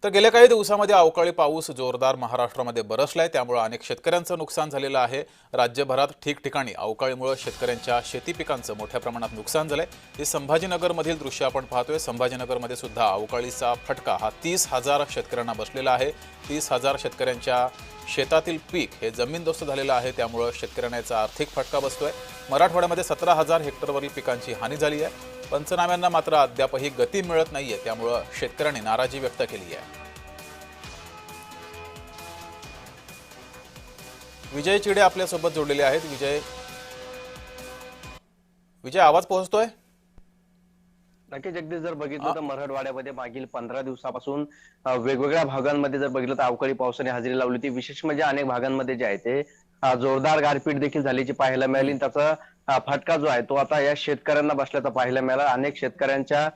तर गेल्या काही दिवसांमध्ये अवकाळी पाऊस जोरदार महाराष्ट्रामध्ये बरसलाय, त्यामुळे अनेक शेतकऱ्यांचं नुकसान झालेलं आहे। राज्यभरात ठिकठिकाणी अवकाळीमुळे शेतकऱ्यांच्या शेती पिकांचं मोठ्या प्रमाणात नुकसान झालंय। हे संभाजीनगरमधील दृश्य आपण पाहतोय। संभाजीनगरमध्ये सुद्धा अवकाळीचा फटका हा 30,000 शेतकऱ्यांना बसलेला आहे। 30,000 शेतकऱ्यांच्या शेतातील पीक हे जमीनदोस्त झालेलं आहे, त्यामुळे शेतकऱ्यांना याचा आर्थिक फटका बसतोय। मराठवाड्यामध्ये 17,000 हेक्टरवरील पिकांची हानी झाली आहे। पंचनाम्यांना मात्र अद्यापही गती मिळत नाहीये, त्यामुळे शेतकऱ्यांनी नाराजी व्यक्त केली आहे। विजय चिडे आपल्या सोबत जोडलेले आहेत। विजय आवाज पोहोचतोय? नक्की जगदीश, जर बघितलं तर मराठवाड्यामध्ये मागील 15 दिवसापासून वेगवेगळ्या भागांमध्ये जर बघितलं तर अवकाळी पावसाने हजेरी लावली होती। विशेष म्हणजे अनेक भागांमध्ये जे आहे ते जोरदार गारपीट देखील झाल्याची पाहायला मिळाली। त्याचा फटका जो आहे तो आता या शेतकऱ्यांना बसल्याचा पाहायला मिळाला। अनेक शेतकऱ्यांच्या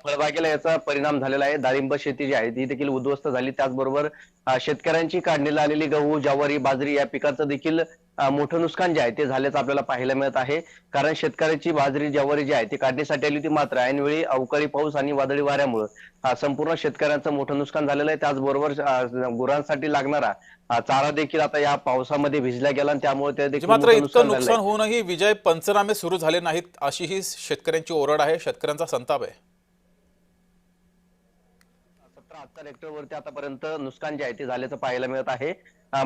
फळबागेला याचा परिणाम झालेला आहे। डाळिंब शेती जी आहे ती देखील उद्ध्वस्त झाली। त्याचबरोबर शेतकऱ्यांची काढणीला आलेली गहू, ज्वारी, बाजरी या पिकांचं देखील मोठं नुकसान जे आहे ते झाल्याचं आपल्याला पाहायला मिळत आहे। कारण शेतकऱ्याची बाजरी, ज्वारी जी आहे ती काढणीसाठी आली होती, मात्र ऐनवेळी अवकाळी पाऊस आणि वादळी वाऱ्यामुळे संपूर्ण शेतकऱ्यांचं मोठं नुकसान झालेलं आहे। त्याचबरोबर गुरांसाठी लागणारा चारा देखील आता या पावसामध्ये भिजला गेला आणि त्यामुळे ते देखील मात्र मोठं इतकं नुकसान झालंय। नुकसान होऊनही विजय पंचनामे सुरू झाले नाहीत, अशी ही शेतकऱ्यांची ओरड आहे, शेतकऱ्यांचा संताप आहे। 17,000 हेक्टरवरती आतापर्यंत नुकसान जे आहे ते झाल्याचं पाहायला मिळत आहे।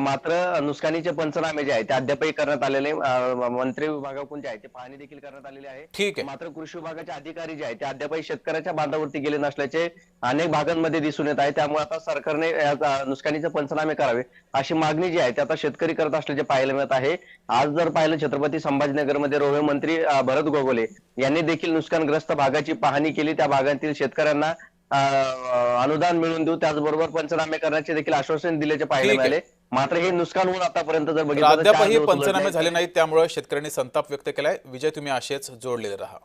मात्र नुकसानीचे पंचनामे जे आहे ते अद्यापही करण्यात आलेले मंत्री विभागाकडून जे आहे ते पाहणी देखील करण्यात आलेली आहे। ठीक आहे। मात्र कृषी विभागाचे अधिकारी जे आहे ते अद्यापही शेतकऱ्याच्या बांधावरती गेले नसल्याचे अनेक भागांमध्ये दिसून येत आहे। त्यामुळे आता सरकारने नुकसानीचे पंचनामे करावे अशी मागणी जी आहे ते आता शेतकरी करत असल्याचे पाहायला मिळत आहे। आज जर पाहिलं छत्रपती संभाजीनगरमध्ये रोहे मंत्री भरत गोगोले यांनी देखील नुकसानग्रस्त भागाची पाहणी केली। त्या भागातील शेतकऱ्यांना अनुदान मिळवून देऊ, त्याचबरोबर पंचनामे करण्याचे देखील आश्वासन दिल्याचे पाहायला मिळाले। मात्र हे नुकसान होऊन आतापर्यंत जर बघितलं तर अद्यापही पंचनामे झाले नाहीत, त्यामुळे शेतकऱ्यांनी संताप व्यक्त केलाय। विजय, तुम्ही असेच जोडलेले राहा।